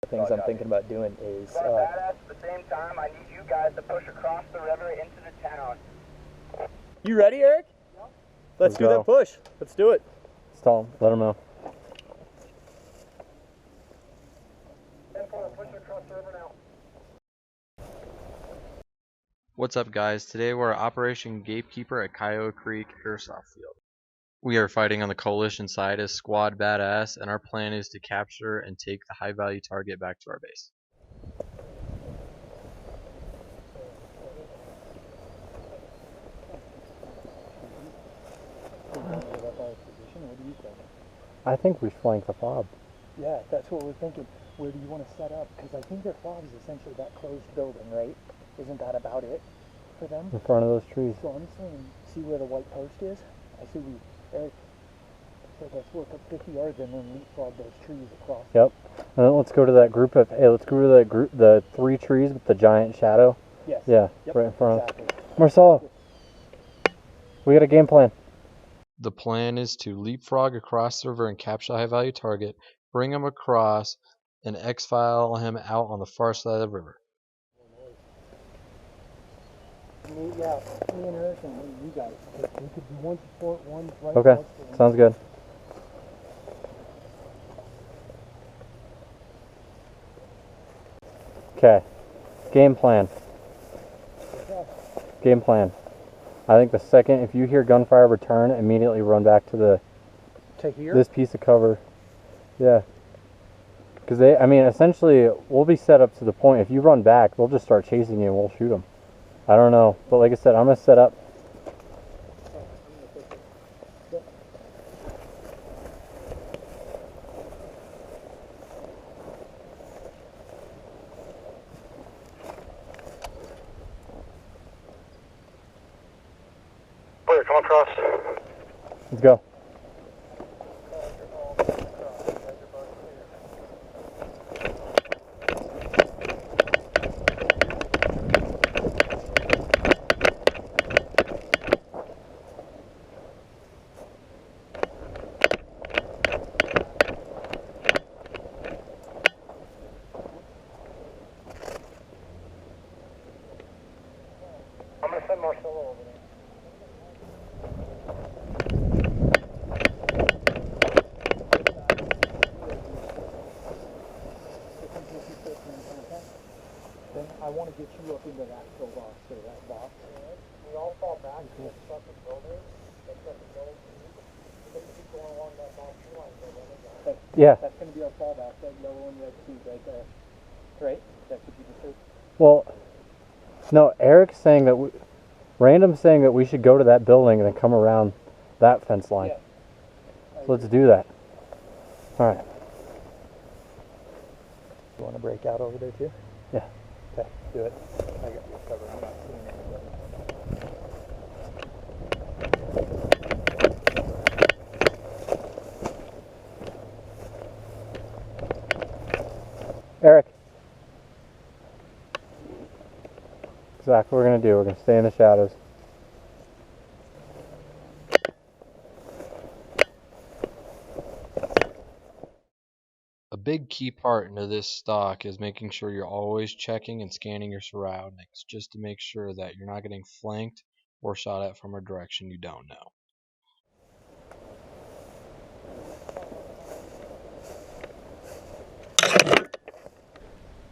things I'm thinking about doing is at the same time, I need you guys to push across the river into the town. You ready, Eric? Yep. Let's do that push. Let's do it. Let's tell him. Let him know. Push across the river now. What's up, guys? Today we're Operation Gatekeeper at Kiowa Creek Airsoft Field. We are fighting on the coalition side as Squad Badass, and our plan is to capture and take the high value target back to our base. I think we flank the fob. Yeah, that's what we're thinking. Where do you want to set up? Because I think their fob is essentially that closed building, right? Isn't that about it for them? In front of those trees. So I'm saying, see where the white post is? I see Eric said let's work up 50 yards and then leapfrog those trees across. Yep. And then let's go to that group of, let's go to that group, the 3 trees with the giant shadow. Yes. Yeah, yep, right in front exactly. of Marcello, we got a game plan. The plan is to leapfrog across the river and capture the high value target, bring him across, and exfile him out on the far side of the river. Yeah, me and Eric and you guys. We could do one support, one right. Okay, sounds good. Okay, game plan. Game plan. I think the second, if you hear gunfire return, immediately run back to this piece of cover. Yeah. Because I mean, essentially, we'll be set up to the point, if you run back, they'll just start chasing you and we'll shoot them. I don't know. But like I said, I'm going to set up. Clear, come across. Let's go. I'm going to send Marcello over there. Then I want to get you up into that kill box or that box. We all fall back to the second building. Keep going along that box line. Yeah. That's going to be our fallback, that yellow and red tube right there. Right? That should be the truth. Well, no, Eric's saying that Random's saying that we should go to that building and then come around that fence line. Yeah. So let's do that. All right. You want to break out over there too? Yeah. Okay, do it. I got your cover. I'm not seeing anybody. Eric. Exactly what we're going to do. We're going to stay in the shadows. A big key part into this stock is making sure you're always checking and scanning your surroundings, just to make sure that you're not getting flanked or shot at from a direction you don't know.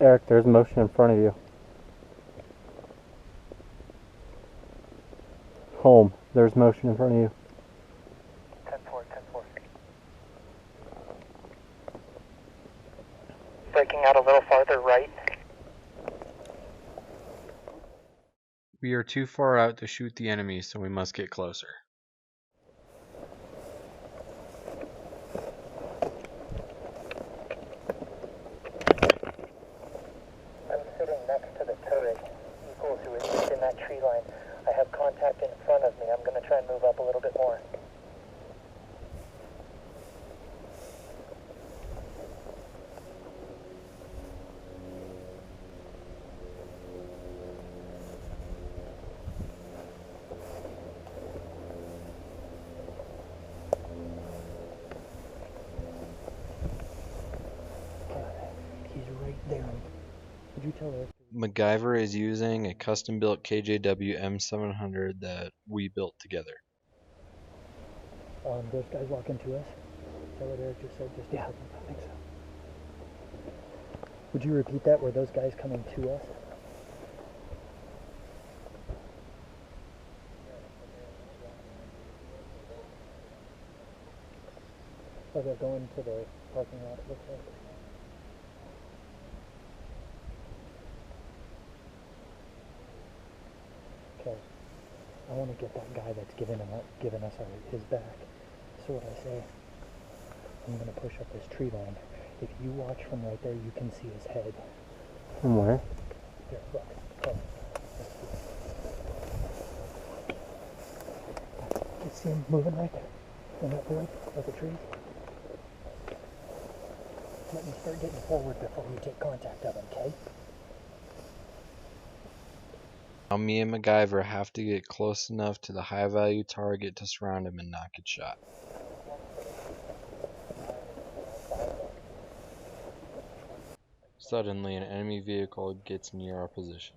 Eric, there's motion in front of you. Holm, there's motion in front of you. 10-4, 10-4. Breaking out a little farther right. We are too far out to shoot the enemy, so we must get closer. I'm sitting next to the turret. Equals who is in that tree line. I have contact in front of me. I'm going to try and move up a little bit more. He's right right there. Would you tell Erick? MacGyver is using a custom-built KJW M700 that we built together. Those guys walking to us? Is that what Erick just said? Yeah, I think so. Would you repeat that? Were those guys coming to us? Oh, they're going to the parking lot, it looks like. Okay. I want to get that guy that's giving us his back. So what I say, I'm going to push up this tree line. If you watch from right there, you can see his head. From where? Here, look. Come. You see him moving right there? In that void of the trees? Let me start getting forward before we take contact of him, okay? Now me and MacGyver have to get close enough to the high value target to surround him and not get shot. Suddenly an enemy vehicle gets near our position.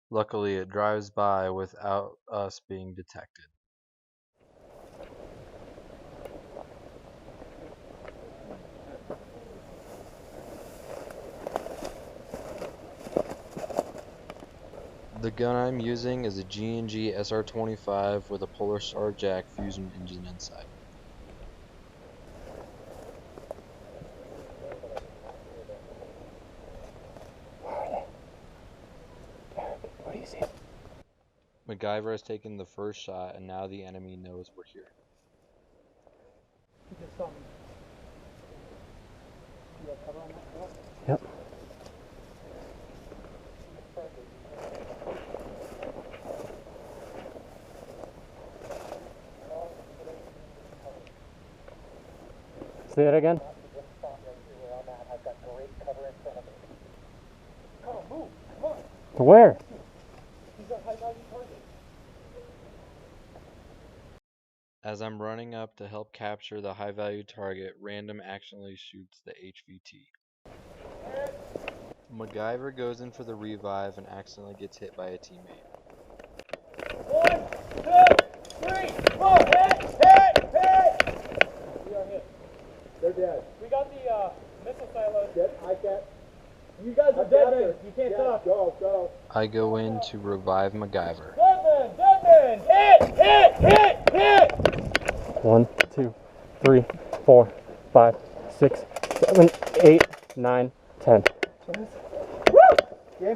Luckily it drives by without us being detected. The gun I'm using is a G&G SR25 with a Polarstar jack fusion engine inside. What do you see? MacGyver has taken the first shot and now the enemy knows we're here. You just saw me. Do you have cover on that wall? Yep. Say it again. I've got great cover in front of me. Karl, move! Come on! To where? He's a high value target. As I'm running up to help capture the high value target, random accidentally shoots the HVT. MacGyver goes in for the revive and accidentally gets hit by a teammate. 1, 2, 3, 4, hit! We are hit. They're dead. We got the missile silos. I can't. You guys are dead men. You can't talk. Go. I go in to revive MacGyver. Dead men! Hit! 1, 2, 3, 4, 5, 6, 7, 8, 9, 10. Game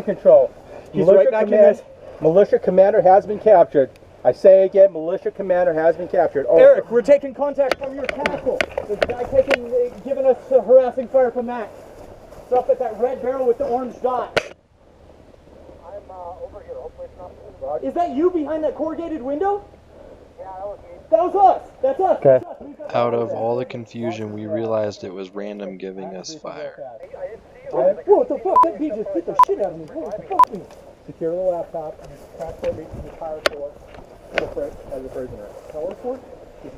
control. He's right back in this. Militia commander has been captured. I say again, militia commander has been captured. Over. Erick, we're taking contact from your castle. There's a guy giving us harassing fire from Mac. It's up at that red barrel with the orange dot. I'm over here. Hopefully it's not. Is that you behind that corrugated window? Yeah, that was me. That was us. That's us. Okay. Out of all the confusion, we realized it was random giving us fire. I didn't see you. Whoa, what the fuck? That bee just beat the shit out of me. What the fuck? Secure the laptop and transport me to the tire fort as a prisoner. Tower fort?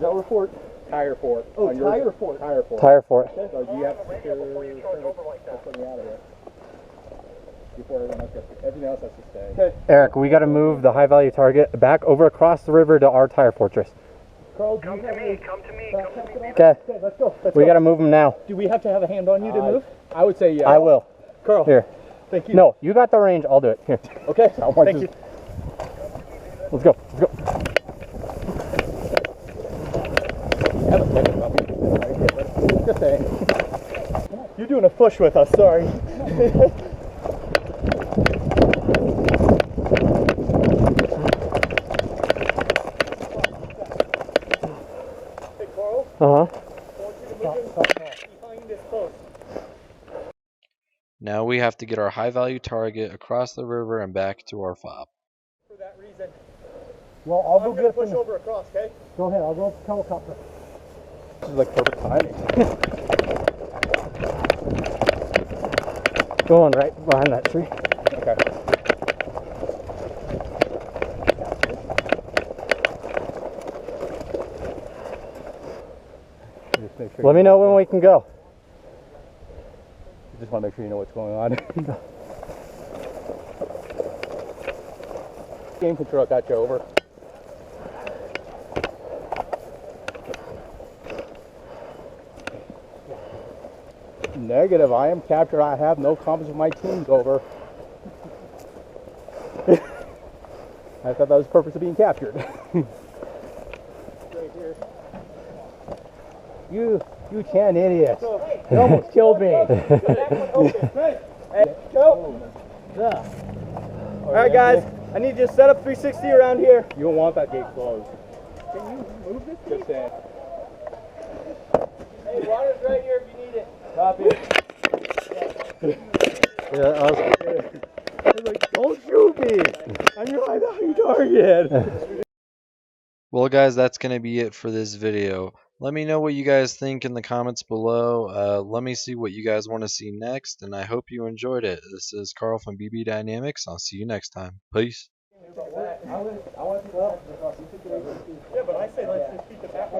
Tower fort? Tire fort. Oh, tire fort. Tire fort. Tire fort. So you have to secure put me out of here. Before everyone else gets everything else has to stay. Okay. Erick, we got to move the high value target back over across the river to our tire fortress. Carl, Come to me. Okay. Okay, let's go. We got to move them now. Do we have to have a hand on you to move? I would say yeah. I will. Carl. Here. Thank you. No, you got the range. I'll do it. Here. Okay. Thank you. Let's go. Let's go. Just saying. You're doing a push with us. Sorry. Hey, Karl. Uh-huh. I want you to move behind this post. Now we have to get our high value target across the river and back to our fob. For that reason. Well, I'll I'm go going to get push over across, okay? Go ahead. I'll go up the helicopter. This is like perfect timing. Going right behind that tree. Okay. make sure. Let me know when we can go. Just want to make sure you know what's going on. Game control got you over. Negative. I am captured. I have no comments with my team's over. I thought that was the purpose of being captured. Right here. You 10 idiots. You almost killed me. Hey, go. Alright guys, I need you to set up 360 around here. You don't want that gate closed. Can you move this? Just saying. Hey, water's right here if you need it. Copy. Yeah, awesome. I was like, don't shoot me. I'm your high value target. Well, guys, that's going to be it for this video. Let me know what you guys think in the comments below. Let me see what you guys want to see next, and I hope you enjoyed it. This is Karl from BB Dynamics. I'll see you next time. Peace. Yeah, but I say let's just keep the back.